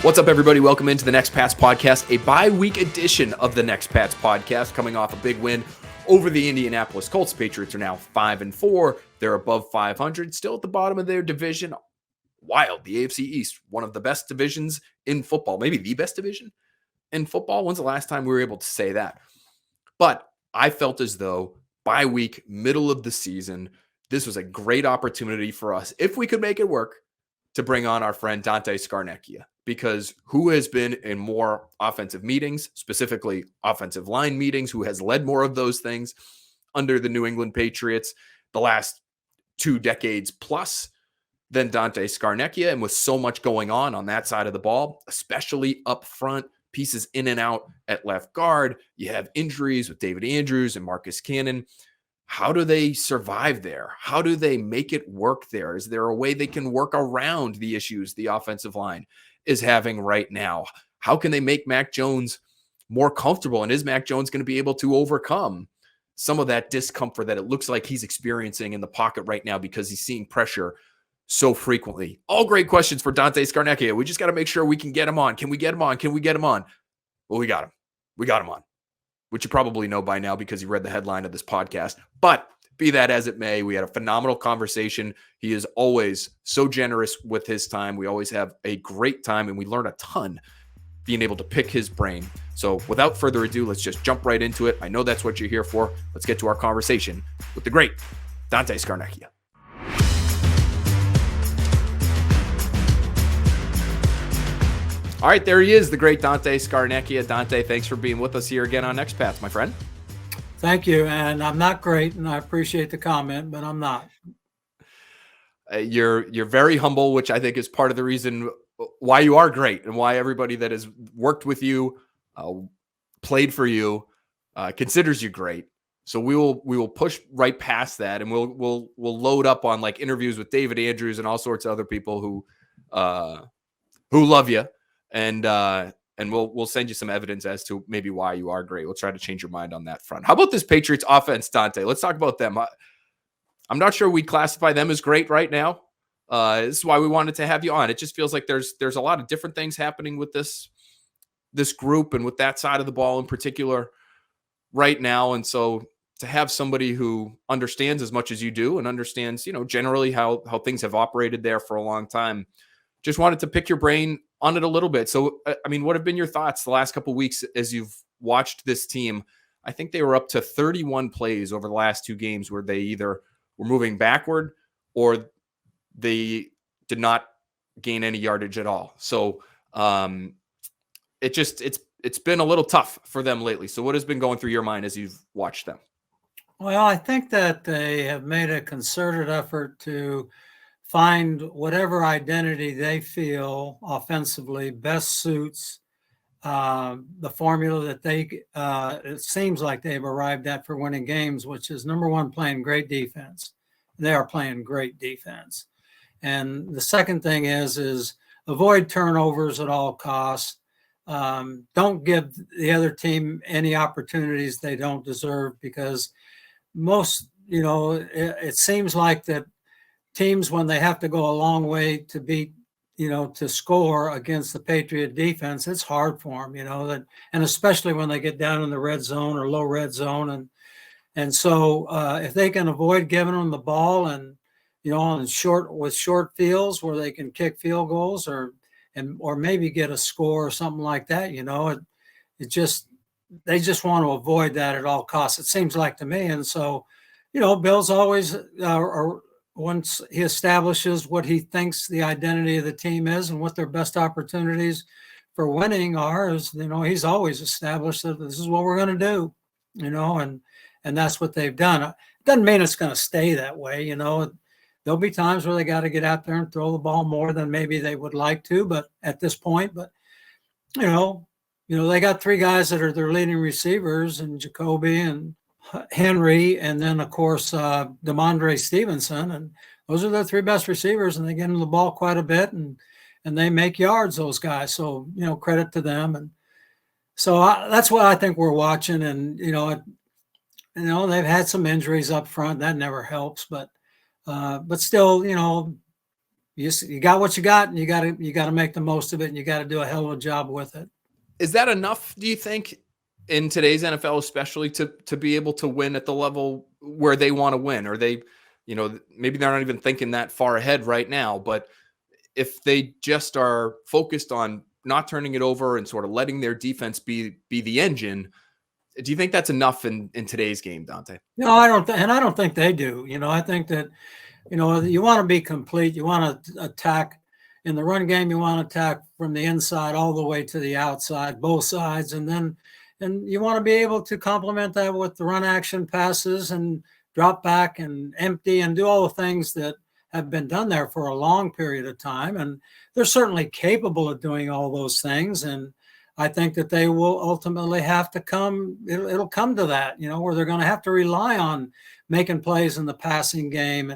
What's up, everybody? Welcome into the Next Pats Podcast, a bye-week edition of the Next Pats Podcast, coming off a big win over the Indianapolis Colts. Patriots are now 5-4. They're above 500, still at the bottom of their division. Wild. The AFC East, one of the best divisions in football, maybe the best division in football. When's the last time we were able to say that? But I felt as though bye week, middle of the season, this was a great opportunity for us, if we could make it work, to bring on our friend Dante Scarnecchia, because who has been in more offensive meetings, specifically offensive line meetings, who has led more of those things under the New England Patriots the last 2 decades plus than Dante Scarnecchia, and with so much going on that side of the ball, especially up front, pieces in and out at left guard. You have injuries with David Andrews and Marcus Cannon. How do they survive there? How do they make it work there? Is there a way they can work around the issues the offensive line is having right now? How can they make Mac Jones more comfortable? And is Mac Jones going to be able to overcome some of that discomfort that it looks like he's experiencing in the pocket right now because he's seeing pressure so frequently? All great questions for Dante Scarnecchia. We just got to make sure we can get him on. Can we get him on? Can we get him on? Well, we got him. We got him on, which you probably know by now because you read the headline of this podcast. But be that as it may, we had a phenomenal conversation. He is always so generous with his time. We always have a great time, and we learn a ton being able to pick his brain. So without further ado, let's just jump right into it. I know that's what you're here for. Let's get to our conversation with the great Dante Scarnecchia. All right, there he is, the great Dante Scarnecchia. Dante, thanks for being with us here again on Next Pats, my friend. Thank you, and I'm not great, and I appreciate the comment, but I'm not. You're very humble, which I think is part of the reason why you are great and why everybody that has worked with you, played for you, considers you great. So we will push right past that, and we'll load up on like interviews with David Andrews and all sorts of other people who love you. And we'll send you some evidence as to maybe why you are great. We'll try to change your mind on that front. How about this Patriots offense, Dante? Let's talk about them. I'm not sure we classify them as great right now. This is why we wanted to have you on. It just feels like there's a lot of different things happening with this group and with that side of the ball in particular right now. And so to have somebody who understands as much as you do and understands, generally how things have operated there for a long time, just wanted to pick your brain on it a little bit. So, what have been your thoughts the last couple of weeks as you've watched this team? I think they were up to 31 plays over the last 2 games where they either were moving backward or they did not gain any yardage at all. So it's been a little tough for them lately. So what has been going through your mind as you've watched them? Well, I think that they have made a concerted effort to find whatever identity they feel offensively best suits the formula that it seems like they've arrived at for winning games, which is number one, playing great defense. They are playing great defense. And the second thing is avoid turnovers at all costs. Don't give the other team any opportunities they don't deserve, because most, it seems like that teams, when they have to go a long way to beat, to score against the Patriot defense, it's hard for them, and especially when they get down in the red zone or low red zone. And so if they can avoid giving them the ball and, with short fields where they can kick field goals or maybe get a score or something like that, they just want to avoid that at all costs, it seems like to me. And so, Bill's always, once he establishes what he thinks the identity of the team is and what their best opportunities for winning are, he's always established that this is what we're going to do, and that's what they've done. It doesn't mean it's going to stay that way. There'll be times where they got to get out there and throw the ball more than maybe they would like to, but at this point, they got 3 guys that are their leading receivers, and Jacoby and Henry, and then of course DeMondre Stevenson, and those are the 3 best receivers, and they get them the ball quite a bit, and they make yards, those guys. So credit to them. And so that's what I think we're watching. And they've had some injuries up front that never helps, but still you got what you got, and you got to make the most of it, and you got to do a hell of a job with it. Is that enough, do you think, in today's NFL, especially to be able to win at the level where they want to win? Or they, maybe they're not even thinking that far ahead right now, but if they just are focused on not turning it over and sort of letting their defense be the engine, do you think that's enough in today's game, Dante? No, I don't, and I don't think they do. I think that, you want to be complete. You want to attack in the run game. You want to attack from the inside all the way to the outside, both sides, and you want to be able to complement that with the run action passes and drop back and empty and do all the things that have been done there for a long period of time. And they're certainly capable of doing all those things. And I think that they will ultimately have to it'll come to that, where they're going to have to rely on making plays in the passing game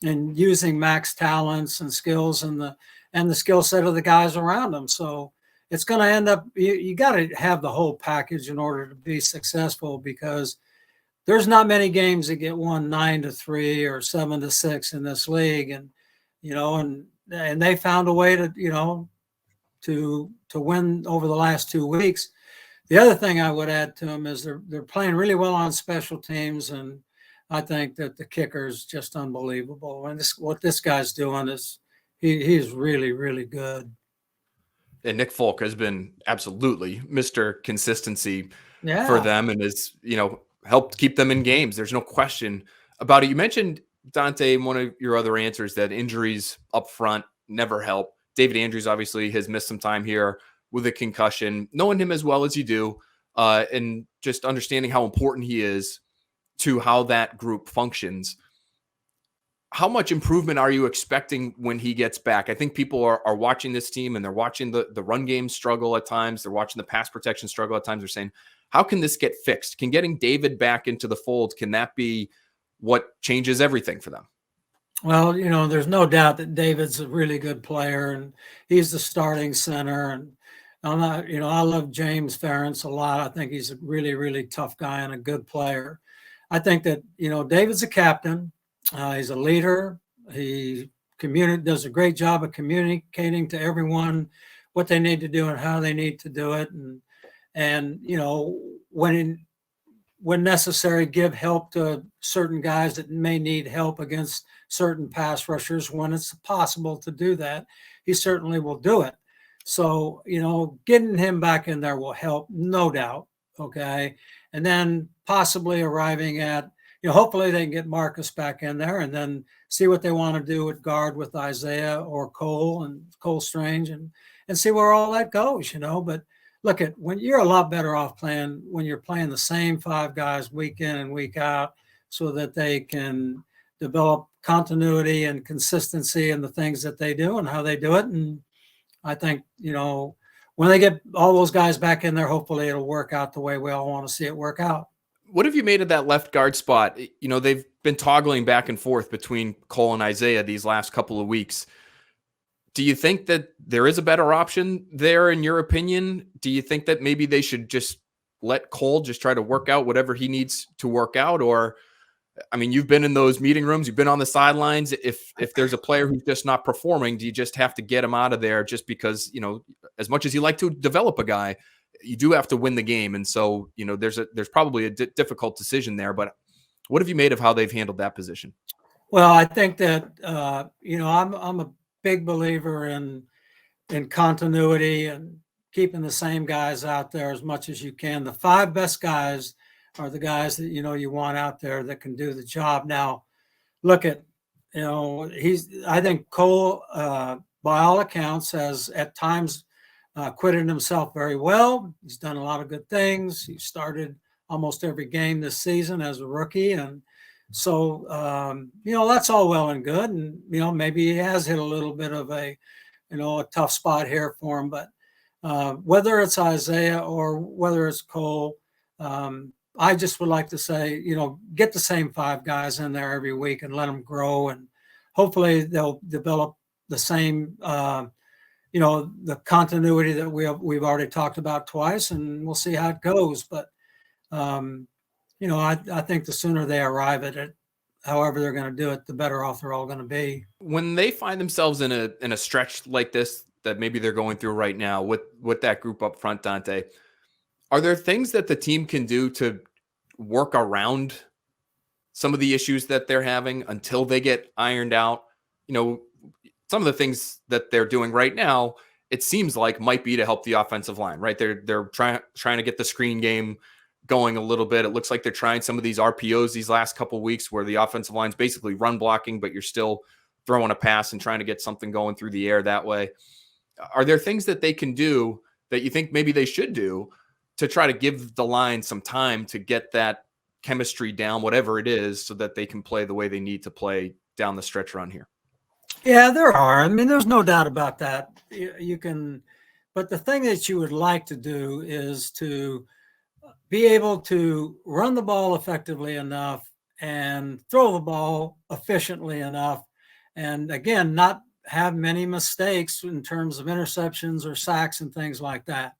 and using max talents and skills and the skill set of the guys around them. So it's going to end up, you got to have the whole package in order to be successful, because there's not many games that get won 9-3 or 7-6 in this league. And, and they found a way to win over the last 2 weeks. The other thing I would add to them is they're playing really well on special teams. And I think that the kicker is just unbelievable. And what this guy's doing is he's really, really good. And Nick Folk has been absolutely Mr. Consistency for them, and has, helped keep them in games. There's no question about it. You mentioned, Dante, in one of your other answers, that injuries up front never help. David Andrews obviously has missed some time here with a concussion. Knowing him as well as you do, and just understanding how important he is to how that group functions, how much improvement are you expecting when he gets back? I think people are watching this team, and they're watching the run game struggle at times. They're watching the pass protection struggle at times. They're saying, how can this get fixed? Can getting David back into the fold, can that be what changes everything for them? Well, there's no doubt that David's a really good player, and he's the starting center. And I love James Ferentz a lot. I think he's a really, really tough guy and a good player. I think that, David's a captain. He's a leader. He does a great job of communicating to everyone what they need to do and how they need to do it. And when necessary, give help to certain guys that may need help against certain pass rushers. When it's possible to do that, he certainly will do it. So, getting him back in there will help, no doubt. Okay. And then possibly arriving at, hopefully they can get Marcus back in there, and then see what they want to do at guard with Isaiah or Cole Strange, and see where all that goes, But look, when you're a lot better off when you're playing the same 5 guys week in and week out, so that they can develop continuity and consistency in the things that they do and how they do it. And I think, when they get all those guys back in there, hopefully it'll work out the way we all want to see it work out. What have you made of that left guard spot? They've been toggling back and forth between Cole and Isaiah these last couple of weeks. Do you think that there is a better option there, in your opinion? Do you think that maybe they should just let Cole just try to work out whatever he needs to work out? Or, you've been in those meeting rooms, you've been on the sidelines. If there's a player who's just not performing, do you just have to get him out of there, just because, as much as you like to develop a guy, you do have to win the game? And so, there's probably a difficult decision there. But what have you made of how they've handled that position? Well, I think that, I'm a big believer in continuity and keeping the same guys out there as much as you can. The 5 best guys are the guys that, you want out there that can do the job. Now, look at, I think Cole, by all accounts, has at times acquitted himself very well. He's done a lot of good things. He started almost every game this season as a rookie. And so, that's all well and good. And, maybe he has hit a little bit of a tough spot here for him. But whether it's Isaiah or whether it's Cole, I just would like to say, get the same 5 guys in there every week and let them grow. And hopefully they'll develop the same, the continuity that we've already talked about twice, and we'll see how it goes. But, I think the sooner they arrive at it, however they're going to do it, the better off they're all going to be. When they find themselves in a stretch like this that maybe they're going through right now with that group up front, Dante, are there things that the team can do to work around some of the issues that they're having until they get ironed out? Some of the things that they're doing right now, it seems like might be to help the offensive line, right? They're trying to get the screen game going a little bit. It looks like they're trying some of these RPOs these last couple of weeks where the offensive line's basically run blocking, but you're still throwing a pass and trying to get something going through the air that way. Are there things that they can do that you think maybe they should do to try to give the line some time to get that chemistry down, whatever it is, so that they can play the way they need to play down the stretch run here? Yeah, there are. I mean, there's no doubt about that. You can, but the thing that you would like to do is to be able to run the ball effectively enough and throw the ball efficiently enough. And again, not have many mistakes in terms of interceptions or sacks and things like that.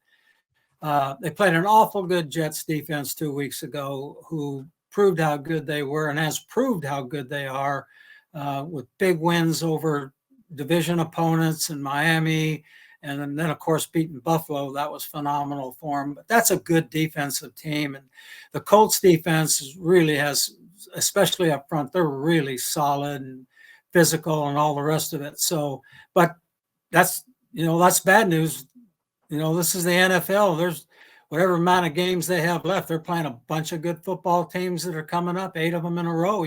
They played an awful good Jets defense 2 weeks ago, who proved how good they were and has proved how good they are, with big wins over division opponents in Miami. And then, of course, beating Buffalo. That was phenomenal for them. But that's a good defensive team. And the Colts defense really has, especially up front, they're really solid and physical and all the rest of it. So, but that's bad news. This is the NFL. There's whatever amount of games they have left. They're playing a bunch of good football teams that are coming up, 8 of them in a row,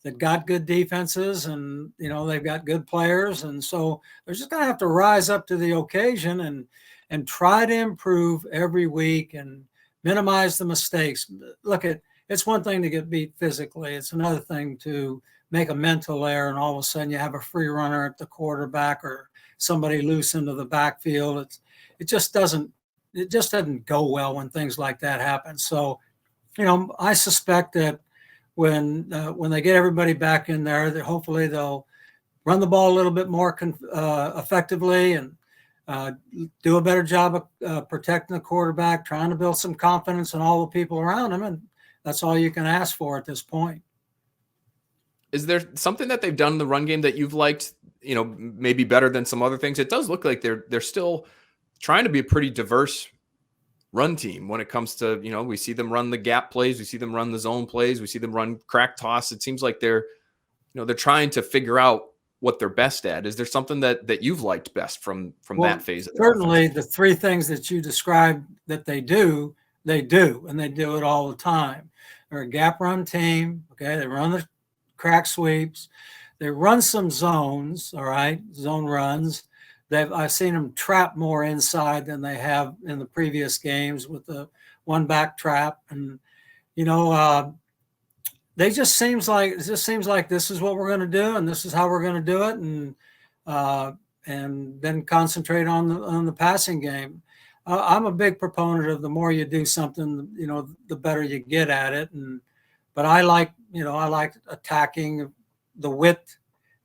that got good defenses, and they've got good players, and so they're just going to have to rise up to the occasion and try to improve every week and minimize the mistakes. Look, it's one thing to get beat physically. It's another thing to make a mental error and all of a sudden you have a free runner at the quarterback or somebody loose into the backfield. It just doesn't go well when things like that happen. So, I suspect that when they get everybody back in there, that hopefully they'll run the ball a little bit more effectively and do a better job of protecting the quarterback, trying to build some confidence in all the people around him. And that's all you can ask for at this point. Is there something that they've done in the run game that you've liked, maybe better than some other things? It does look like they're still trying to be a pretty diverse run team when it comes to, we see them run the gap plays, we see them run the zone plays, we see them run crack toss. It seems like they're trying to figure out what they're best at. Is there something that you've liked best from that phase of certainly the three things that you described that they do, and they do it all the time. They're a gap run team. Okay. They run the crack sweeps. They run some zones. All right. Zone runs. I've seen them trap more inside than they have in the previous games with the one back trap. And, it just seems like this is what we're going to do, and this is how we're going to do it. And then concentrate on the passing game. I'm a big proponent of the more you do something, the better you get at it. But I like attacking the width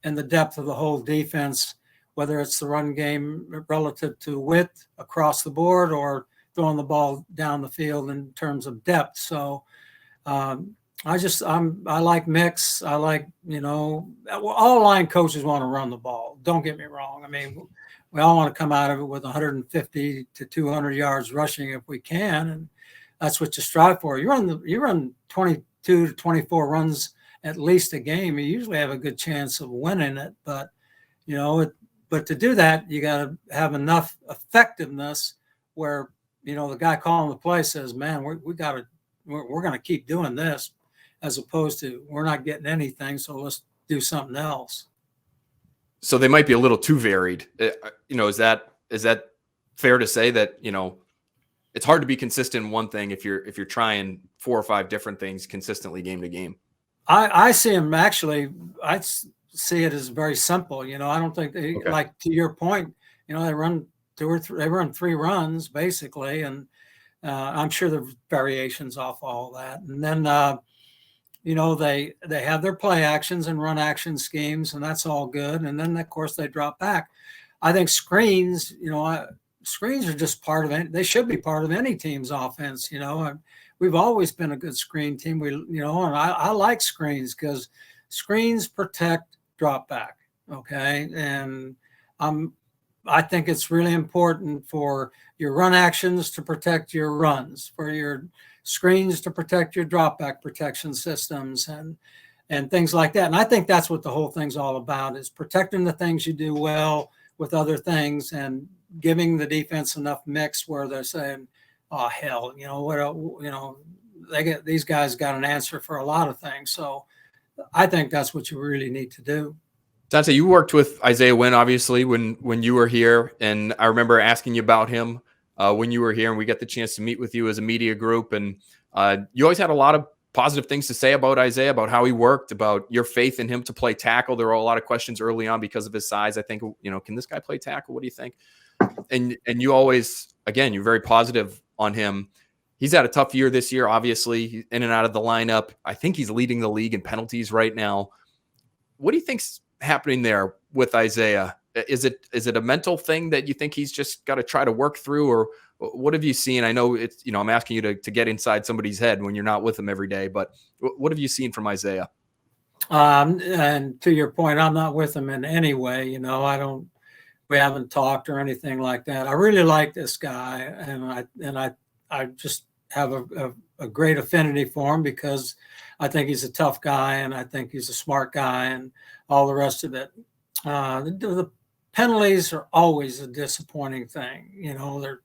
and the depth of the whole defense, whether it's the run game relative to width across the board or throwing the ball down the field in terms of depth. So I like mix. I like, all line coaches want to run the ball. Don't get me wrong. I mean, we all want to come out of it with 150 to 200 yards rushing if we can. And that's what you strive for. You run 22 to 24 runs at least a game. You usually have a good chance of winning it, but but to do that, you got to have enough effectiveness where, the guy calling the play says, man, we're going to keep doing this, as opposed to we're not getting anything. So let's do something else. So they might be a little too varied. Is that fair to say that, it's hard to be consistent in one thing if you're trying 4 or 5 different things consistently game to game? I see them actually. I see it as very simple. I don't think they, like to your point, they run 2 or 3, they run 3 runs basically. And I'm sure there's variations off all that. And then, they have their play actions and run action schemes, and that's all good. And then of course they drop back. I think screens, screens are just part of it. They should be part of any team's offense. we've always been a good screen team. And I like screens because screens protect drop back. Okay. And I think it's really important for your run actions to protect your runs, for your screens to protect your drop back protection systems and things like that. And I think that's what the whole thing's all about, is protecting the things you do well with other things and giving the defense enough mix where they're saying, oh, hell, these guys got an answer for a lot of things. So I think that's what you really need to do. Dante, you worked with Isaiah Wynn, obviously, when you were here, and I remember asking you about him when you were here, and we got the chance to meet with you as a media group, and you always had a lot of positive things to say about Isaiah, about how he worked, about your faith in him to play tackle. There were a lot of questions early on because of his size. I think, can this guy play tackle? What do you think? And you always, again, you're very positive on him. He's had a tough year this year, obviously. He's in and out of the lineup. I think he's leading the league in penalties right now. What do you think's happening there with Isaiah? Is it a mental thing that you think he's just got to try to work through, or what have you seen? I know it's, I'm asking you to get inside somebody's head when you're not with them every day, but what have you seen from Isaiah? And to your point, I'm not with him in any way. We haven't talked or anything like that. I really like this guy, and I just have a great affinity for him because I think he's a tough guy, and I think he's a smart guy, and all the rest of it. The penalties are always a disappointing thing.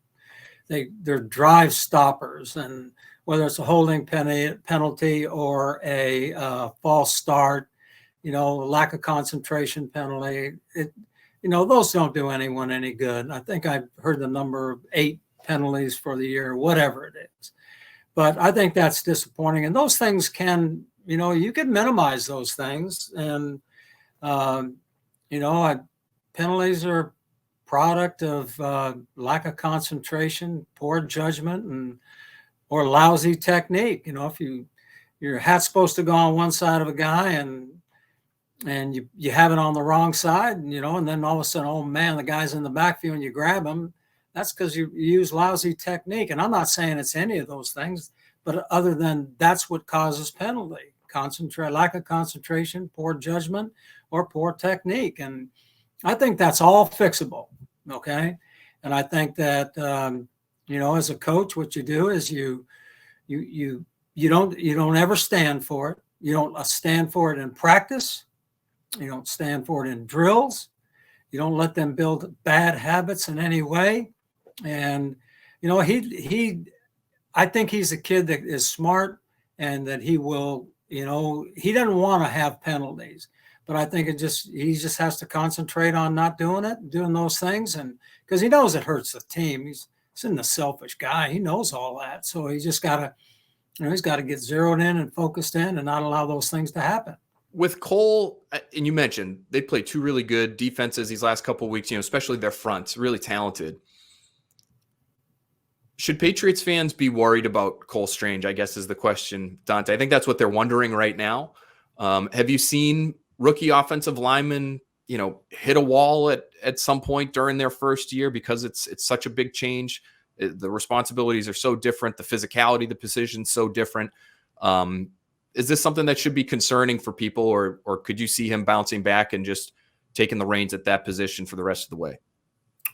They're drive stoppers, and whether it's a holding penalty or a false start, lack of concentration penalty, those don't do anyone any good. I think I've heard the number of 8 penalties for the year, whatever it is. But I think that's disappointing. And those things can, you can minimize those things. And, penalties are product of lack of concentration, poor judgment, or lousy technique. If your hat's supposed to go on one side of a guy and you have it on the wrong side, and then all of a sudden, oh man, the guy's in the backfield and you grab him. That's because you use lousy technique. And I'm not saying it's any of those things, but other than that's what causes penalty: lack of concentration, poor judgment, or poor technique. And I think that's all fixable. Okay. And I think that, as a coach, what you do is you don't ever stand for it. You don't stand for it in practice. You don't stand for it in drills. You don't let them build bad habits in any way. And, I think he's a kid that is smart, and that he will, he doesn't want to have penalties, but I think he just has to concentrate on not doing it, doing those things. And because he knows it hurts the team. He's a selfish guy. He knows all that. So he just got to, he's got to get zeroed in and focused in and not allow those things to happen. With Cole, and you mentioned they played 2 really good defenses these last couple of weeks, especially their fronts, really talented. Should Patriots fans be worried about Cole Strange, I guess, is the question, Dante. I think that's what they're wondering right now. Have you seen rookie offensive linemen, hit a wall at some point during their first year because it's such a big change? The responsibilities are so different. The physicality, the position, so different. Is this something that should be concerning for people, or could you see him bouncing back and just taking the reins at that position for the rest of the way?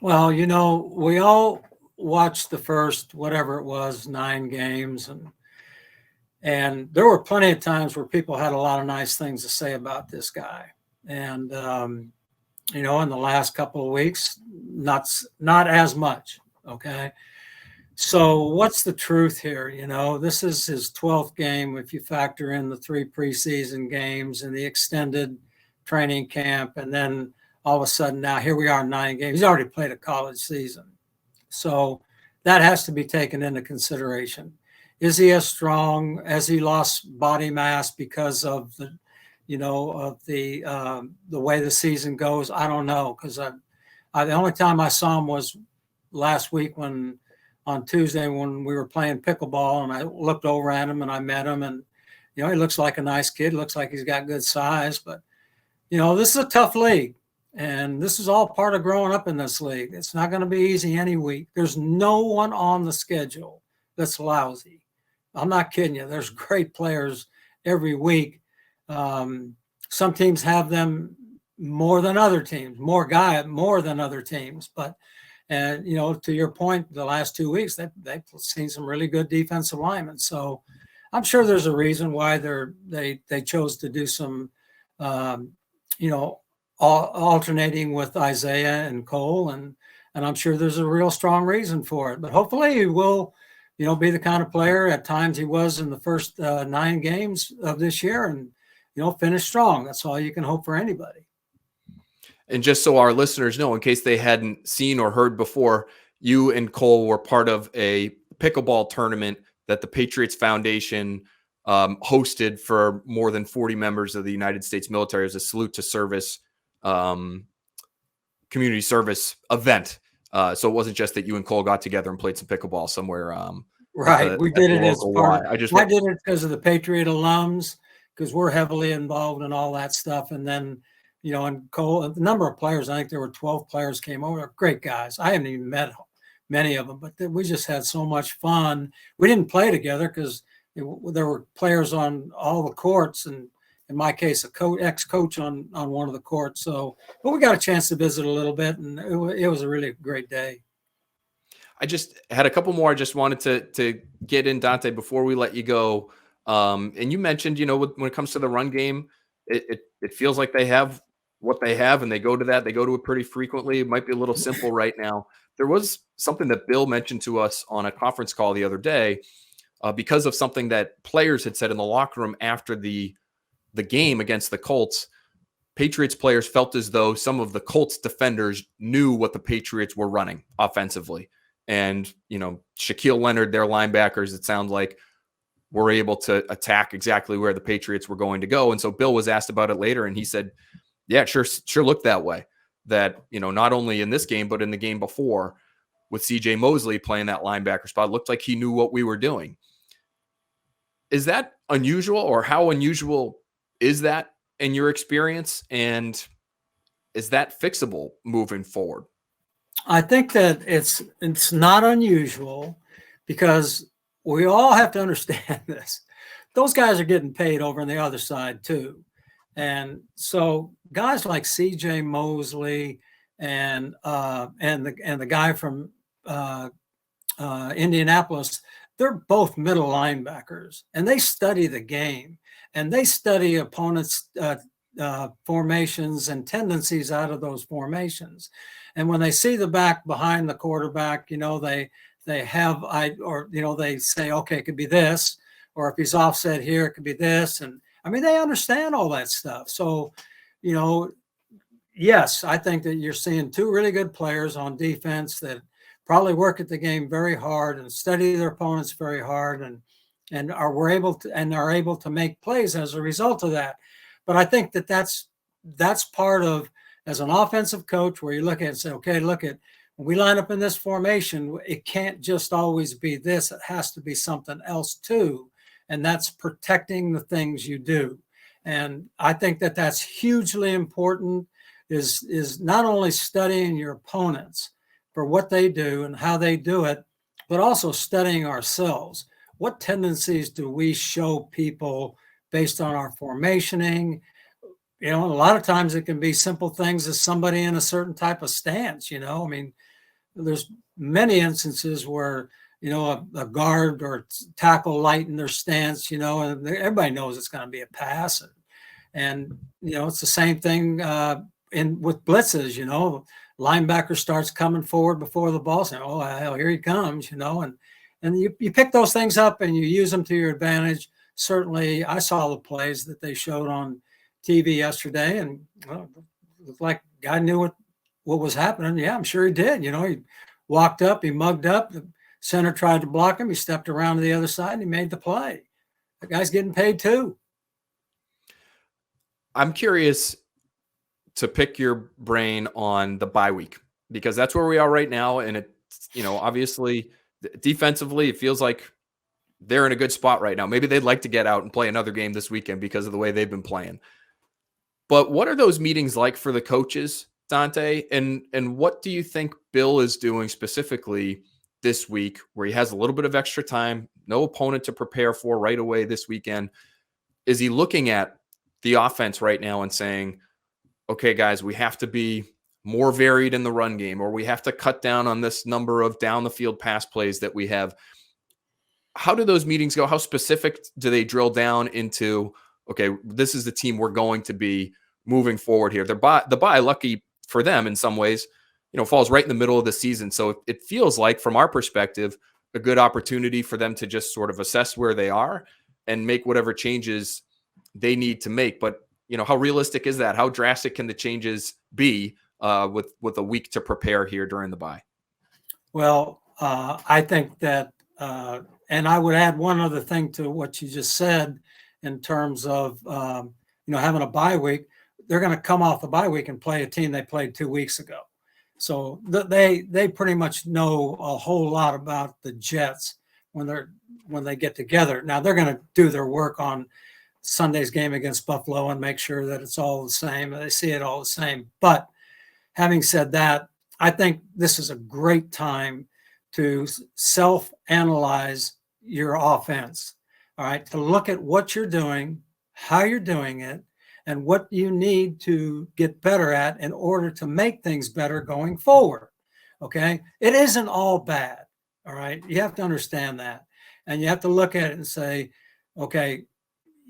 Well, we all watched the first, whatever it was, 9 games, and there were plenty of times where people had a lot of nice things to say about this guy. And, in the last couple of weeks, not as much. Okay. So what's the truth here? This is his 12th game, if you factor in the 3 preseason games and the extended training camp. And then all of a sudden now here we are, 9 games. He's already played a college season. So that has to be taken into consideration. Is he as strong? Has he lost body mass because of the way the season goes? I don't know, because the only time I saw him was last week on Tuesday when we were playing pickleball, and I looked over at him and I met him, and he looks like a nice kid, looks like he's got good size, but this is a tough league, and this is all part of growing up in this league. It's not going to be easy any week. There's no one on the schedule that's lousy. I'm not kidding you. There's great players every week. Some teams have them more than other teams, more than other teams. But, and to your point, the last 2 weeks they've seen some really good defensive linemen. So I'm sure there's a reason why they chose to do some, alternating with Isaiah and Cole, and I'm sure there's a real strong reason for it. But hopefully he will, be the kind of player at times he was in the first 9 games of this year, and finish strong. That's all you can hope for anybody. And just so our listeners know, in case they hadn't seen or heard before, you and Cole were part of a pickleball tournament that the Patriots Foundation hosted for more than 40 members of the United States military as a salute to service, community service event. So it wasn't just that you and Cole got together and played some pickleball somewhere. Right. We did it as part of, I did it because of the Patriot alums, because we're heavily involved in all that stuff. And then, and Cole, the number of players, I think there were 12 players came over. Great guys. I haven't even met many of them, but we just had so much fun. We didn't play together because there were players on all the courts, and in my case, ex-coach on one of the courts. So, but we got a chance to visit a little bit, and it was a really great day. I just had a couple more I just wanted to get in, Dante, before we let you go. And you mentioned, when it comes to the run game, it feels like they have what they have, and they go to that. They go to it pretty frequently. It might be a little simple right now. There was something that Bill mentioned to us on a conference call the other day because of something that players had said in the locker room after the game against the Colts. Patriots players felt as though some of the Colts defenders knew what the Patriots were running offensively. And, Shaquille Leonard, their linebackers, it sounds like, were able to attack exactly where the Patriots were going to go. And so Bill was asked about it later, and he said, yeah, sure looked that way. That, not only in this game, but in the game before with CJ Mosley playing that linebacker spot, looked like he knew what we were doing. Is that unusual, or how unusual is that in your experience? And is that fixable moving forward? I think that it's not unusual, because we all have to understand this. Those guys are getting paid over on the other side too. And so guys like CJ Mosley and the guy from Indianapolis, they're both middle linebackers, and they study the game, and they study opponents' formations and tendencies out of those formations. And when they see the back behind the quarterback, they say, okay, it could be this, or if he's offset here, it could be this. And they understand all that stuff. So, yes, I think that you're seeing 2 really good players on defense that probably work at the game very hard and study their opponents very hard, and are able to make plays as a result of that. But I think that that's part of, as an offensive coach, where you look at it and say, okay, when we line up in this formation, it can't just always be this. It has to be something else too. And that's protecting the things you do. And I think that that's hugely important, is not only studying your opponents for what they do and how they do it, but also studying ourselves. What tendencies do we show people based on our formationing? A lot of times it can be simple things as somebody in a certain type of stance. There's many instances where, a guard or tackle lighten their stance, and everybody knows it's going to be a pass. And it's the same thing with blitzes. Linebacker starts coming forward before the ball, saying, oh, hell, here he comes, and you pick those things up and you use them to your advantage. Certainly, I saw the plays that they showed on TV yesterday, and it looked like guy knew what was happening. Yeah, I'm sure he did. He walked up, he mugged up, the center tried to block him, he stepped around to the other side, and he made the play. The guy's getting paid too. I'm curious to pick your brain on the bye week, because that's where we are right now. And obviously defensively, it feels like they're in a good spot right now. Maybe they'd like to get out and play another game this weekend because of the way they've been playing. But what are those meetings like for the coaches, Dante? And what do you think Bill is doing specifically this week, where he has a little bit of extra time, no opponent to prepare for right away this weekend. Is he looking at the offense right now and saying, okay, guys, we have to be more varied in the run game, or we have to cut down on this number of down the field pass plays that we have? How do those meetings go? How specific do they drill down into, okay, this is the team we're going to be moving forward here? The bye, lucky for them in some ways, falls right in the middle of the season. So it feels like, from our perspective, a good opportunity for them to just sort of assess where they are and make whatever changes they need to make. But, how realistic is that? How drastic can the changes be with a week to prepare here during the bye? Well, I think that, and I would add one other thing to what you just said in terms of, having a bye week. They're going to come off the bye week and play a team they played 2 weeks ago. So they pretty much know a whole lot about the Jets when they get together. Now they're going to do their work on Sunday's game against Buffalo and make sure that it's all the same. They see it all the same. But having said that, I think this is a great time to self-analyze your offense. All right, to look at what you're doing, how you're doing it, and what you need to get better at in order to make things better going forward. Okay, it isn't all bad. All right, you have to understand that, and you have to look at it and say, okay,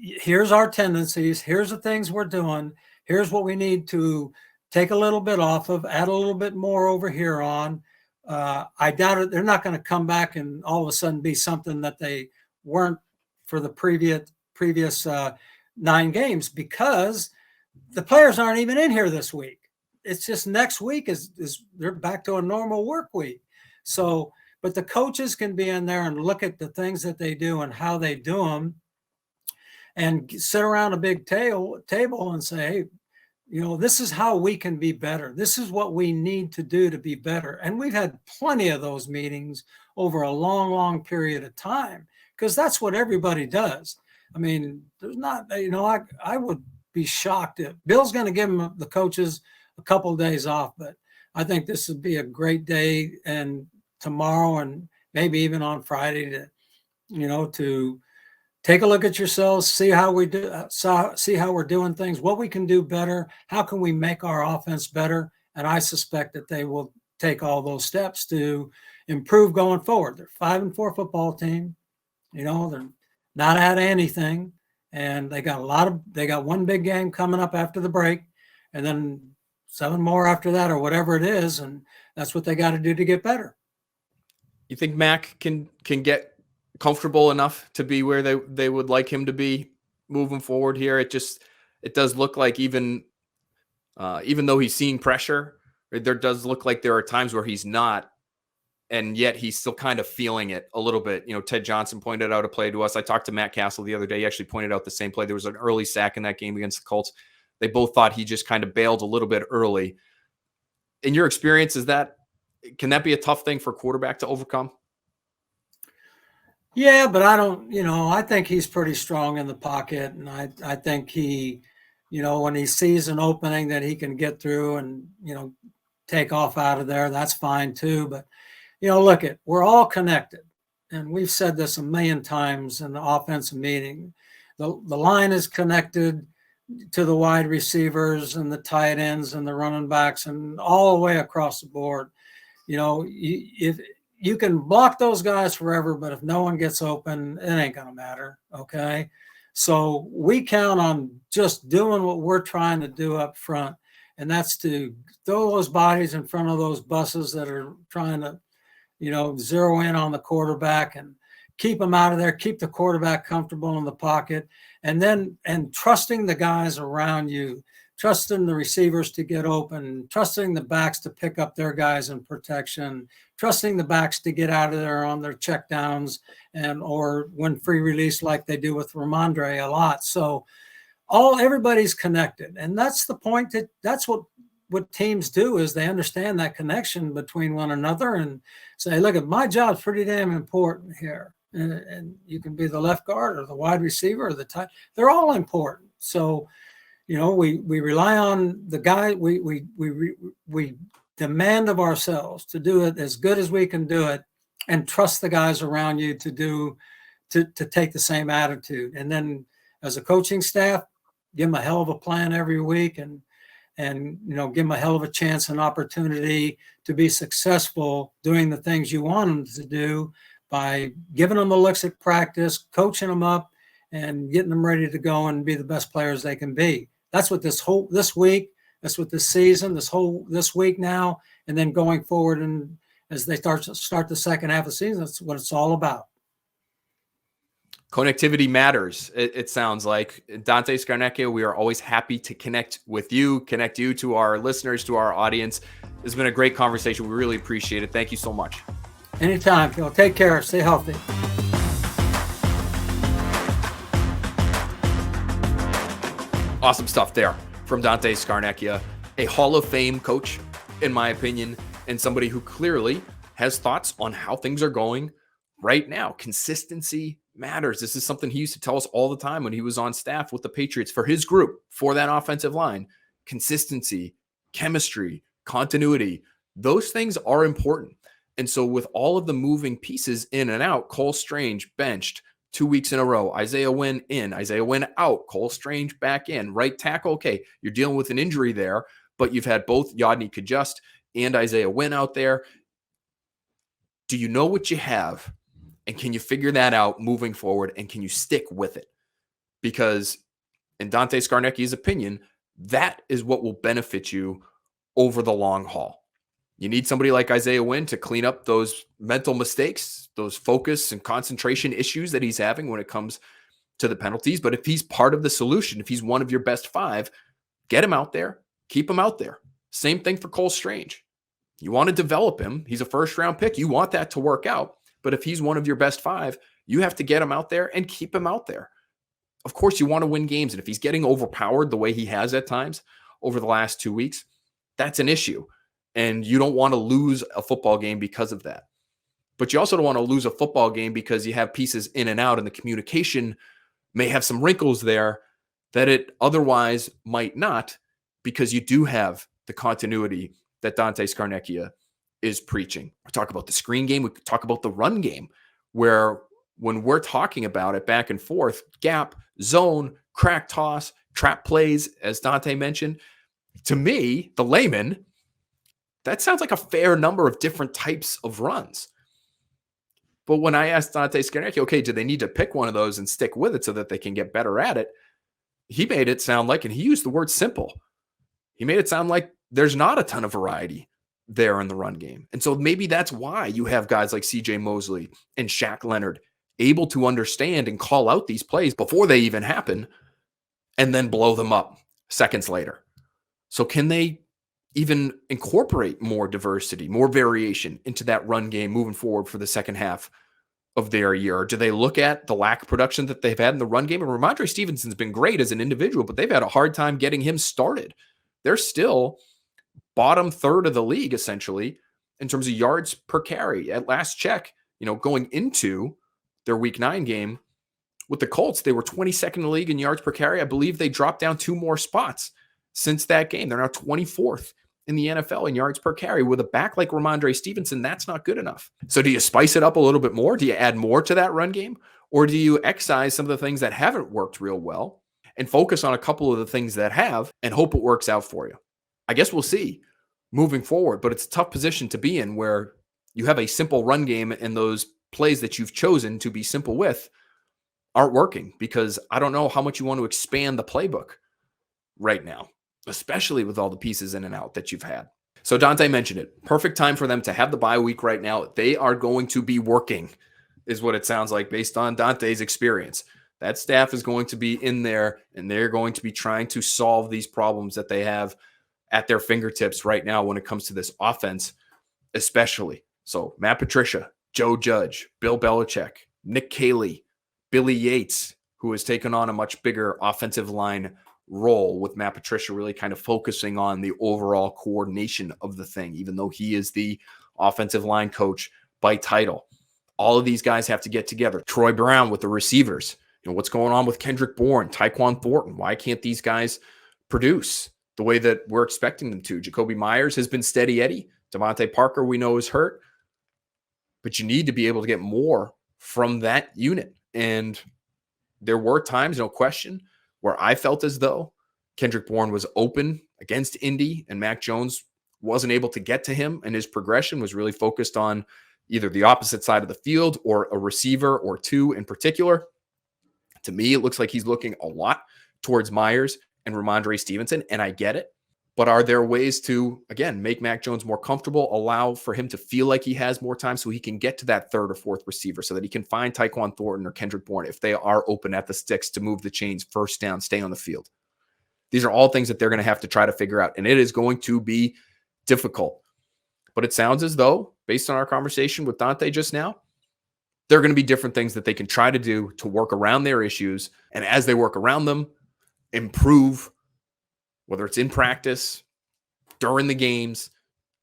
here's our tendencies, here's the things we're doing, here's what we need to take a little bit off of, add a little bit more over here on. I doubt it. They're not going to come back and all of a sudden be something that they weren't for the previous 9 games, because the players aren't even in here this week. It's just next week is they're back to a normal work week. So, but the coaches can be in there and look at the things that they do and how they do them, and sit around a big table and say, hey, this is how we can be better. This is what we need to do to be better. And we've had plenty of those meetings over a long, long period of time, because that's what everybody does. I mean, there's not, I would be shocked if Bill's going to give the coaches a couple of days off, but I think this would be a great day, and tomorrow and maybe even on Friday to take a look at yourselves, see how we do, see how we're doing things, what we can do better, how can we make our offense better. And I suspect that they will take all those steps to improve going forward. They're 5-4 football team. They're not out of anything, and they got one big game coming up after the break, and then 7 more after that, or whatever it is, and that's what they got to do to get better. You think Mac can get comfortable enough to be where they would like him to be moving forward here? It does look like, even though he's seeing pressure, there does look like there are times where he's not, and yet he's still kind of feeling it a little bit. Ted Johnson pointed out a play to us. I talked to Matt Castle the other day. He actually pointed out the same play. There was an early sack in that game against the Colts. They both thought he just kind of bailed a little bit early. In your experience, can that be a tough thing for a quarterback to overcome? Yeah, but I don't, I think he's pretty strong in the pocket. And I think he, when he sees an opening that he can get through and, take off out of there, that's fine too. But, we're all connected. And we've said this a million times in the offensive meeting. The line is connected to the wide receivers and the tight ends and the running backs and all the way across the board. If you can block those guys forever, but if no one gets open, it ain't going to matter. Okay. So we count on just doing what we're trying to do up front. And that's to throw those bodies in front of those buses that are trying to, zero in on the quarterback and keep them out of there, keep the quarterback comfortable in the pocket, and trusting the guys around you, trusting the receivers to get open, trusting the backs to pick up their guys in protection, trusting the backs to get out of there on their checkdowns or when free release, like they do with Ramondre a lot. So everybody's connected. And that's the point, that's what teams do, is they understand that connection between one another and say, look, my job's pretty damn important here. And you can be the left guard or the wide receiver or the tight. They're all important. So, we rely on the guy. We demand of ourselves to do it as good as we can do it, and trust the guys around you to do to take the same attitude. And then as a coaching staff, give them a hell of a plan every week and give them a hell of a chance and opportunity to be successful doing the things you want them to do by giving them the looks at practice, coaching them up, and getting them ready to go and be the best players they can be. That's what this week, that's what this season, this week now, and then going forward, and as they start the second half of the season, that's what it's all about. Connectivity matters. It sounds like. Dante Scarnecchia, we are always happy to connect you to our listeners, to our audience. It's been a great conversation. We really appreciate it. Thank you so much. Anytime, Phil. Take care. Stay healthy. Awesome stuff there from Dante Scarnecchia, a Hall of Fame coach, in my opinion, and somebody who clearly has thoughts on how things are going right now. Consistency matters. This is something he used to tell us all the time when he was on staff with the Patriots for his group, for that offensive line. Consistency, chemistry, continuity, those things are important. And so with all of the moving pieces in and out, Cole Strange benched 2 weeks in a row, Isaiah Wynn in, Isaiah Wynn out, Cole Strange back in, right tackle. Okay, you're dealing with an injury there, but you've had both Yodny Kajust and Isaiah Wynn out there. Do you know what you have? And can you figure that out moving forward? And can you stick with it? Because in Dante Scarnecchia's opinion, that is what will benefit you over the long haul. You need somebody like Isaiah Wynn to clean up those mental mistakes, those focus and concentration issues that he's having when it comes to the penalties. But if he's part of the solution, if he's one of your best five, get him out there, keep him out there. Same thing for Cole Strange. You want to develop him. He's a first-round pick. You want that to work out. But if he's one of your best five, you have to get him out there and keep him out there. Of course, you want to win games. And if he's getting overpowered the way he has at times over the last 2 weeks, that's an issue. And you don't want to lose a football game because of that. But you also don't want to lose a football game because you have pieces in and out and the communication may have some wrinkles there that it otherwise might not, because you do have the continuity that Dante Scarnecchia is preaching. We talk about the screen game. We talk about the run game, where when we're talking about it back and forth, gap, zone, crack toss, trap plays, as Dante mentioned, to me, the layman, that sounds like a fair number of different types of runs. But when I asked Dante Scarnecchia, okay, do they need to pick one of those and stick with it so that they can get better at it? He made it sound like, and he used the word simple, he made it sound like there's not a ton of variety there in the run game. And so maybe that's why you have guys like CJ Mosley and Shaq Leonard able to understand and call out these plays before they even happen and then blow them up seconds later. So can they even incorporate more diversity, more variation into that run game moving forward for the second half of their year? Or do they look at the lack of production that they've had in the run game? And Ramondre Stevenson's been great as an individual, but they've had a hard time getting him started. They're still bottom third of the league, essentially, in terms of yards per carry. At last check, going into their week 9 game with the Colts, they were 22nd in the league in yards per carry. I believe they dropped down 2 more spots since that game. They're now 24th in the NFL in yards per carry. With a back like Ramondre Stevenson, that's not good enough. So do you spice it up a little bit more? Do you add more to that run game? Or do you excise some of the things that haven't worked real well and focus on a couple of the things that have and hope it works out for you? I guess we'll see moving forward, but it's a tough position to be in where you have a simple run game and those plays that you've chosen to be simple with aren't working, because I don't know how much you want to expand the playbook right now, especially with all the pieces in and out that you've had. So Dante mentioned it. Perfect time for them to have the bye week right now. They are going to be working, is what it sounds like based on Dante's experience. That staff is going to be in there, and they're going to be trying to solve these problems that they have at their fingertips right now when it comes to this offense, especially. So Matt Patricia, Joe Judge, Bill Belichick, Nick Caley, Billy Yates, who has taken on a much bigger offensive line role, with Matt Patricia really kind of focusing on the overall coordination of the thing, even though he is the offensive line coach by title. All of these guys have to get together. Troy Brown with the receivers. What's going on with Kendrick Bourne, Tyquan Thornton? Why can't these guys produce the way that we're expecting them to? Jacoby Myers has been steady Eddie. Devontae Parker, we know, is hurt. But you need to be able to get more from that unit. And there were times, no question, where I felt as though Kendrick Bourne was open against Indy and Mac Jones wasn't able to get to him, and his progression was really focused on either the opposite side of the field or a receiver or two in particular. To me, it looks like he's looking a lot towards Myers and Ramondre Stevenson, and I get it. But are there ways to, again, make Mac Jones more comfortable, allow for him to feel like he has more time so he can get to that third or fourth receiver so that he can find Tyquan Thornton or Kendrick Bourne if they are open at the sticks to move the chains, first down, stay on the field? These are all things that they're going to have to try to figure out, and it is going to be difficult. But it sounds as though, based on our conversation with Dante just now, there are going to be different things that they can try to do to work around their issues. And as they work around them, improve, whether it's in practice, during the games,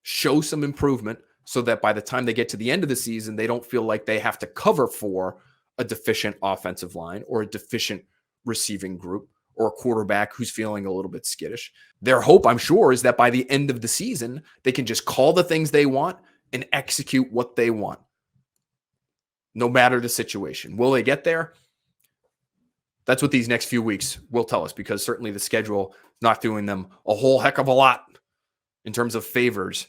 show some improvement so that by the time they get to the end of the season, they don't feel like they have to cover for a deficient offensive line or a deficient receiving group or a quarterback who's feeling a little bit skittish. Their hope, I'm sure, is that by the end of the season, they can just call the things they want and execute what they want, no matter the situation. Will they get there? That's what these next few weeks will tell us, because certainly the schedule is not doing them a whole heck of a lot in terms of favors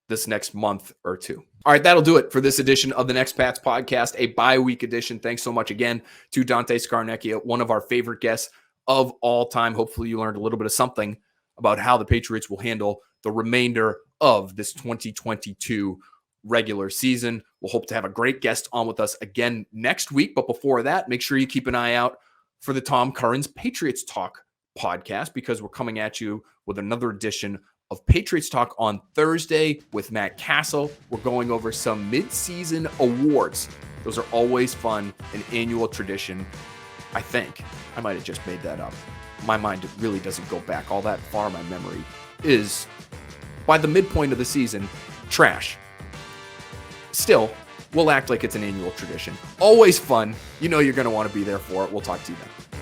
this next month or two. All right, that'll do it for this edition of the Next Pats podcast, a bye-week edition. Thanks so much again to Dante Scarnecchia, one of our favorite guests of all time. Hopefully you learned a little bit of something about how the Patriots will handle the remainder of this 2022 regular season. We'll hope to have a great guest on with us again next week. But before that, make sure you keep an eye out for the Tom Curran's Patriots Talk podcast, because we're coming at you with another edition of Patriots Talk on Thursday with Matt Castle. We're going over some mid-season awards. Those are always fun, an annual tradition. I think I might have just made that up. My mind really doesn't go back all that far. My memory is, by the midpoint of the season, trash. Still, we'll act like it's an annual tradition. Always fun. You know you're going to want to be there for it. We'll talk to you then.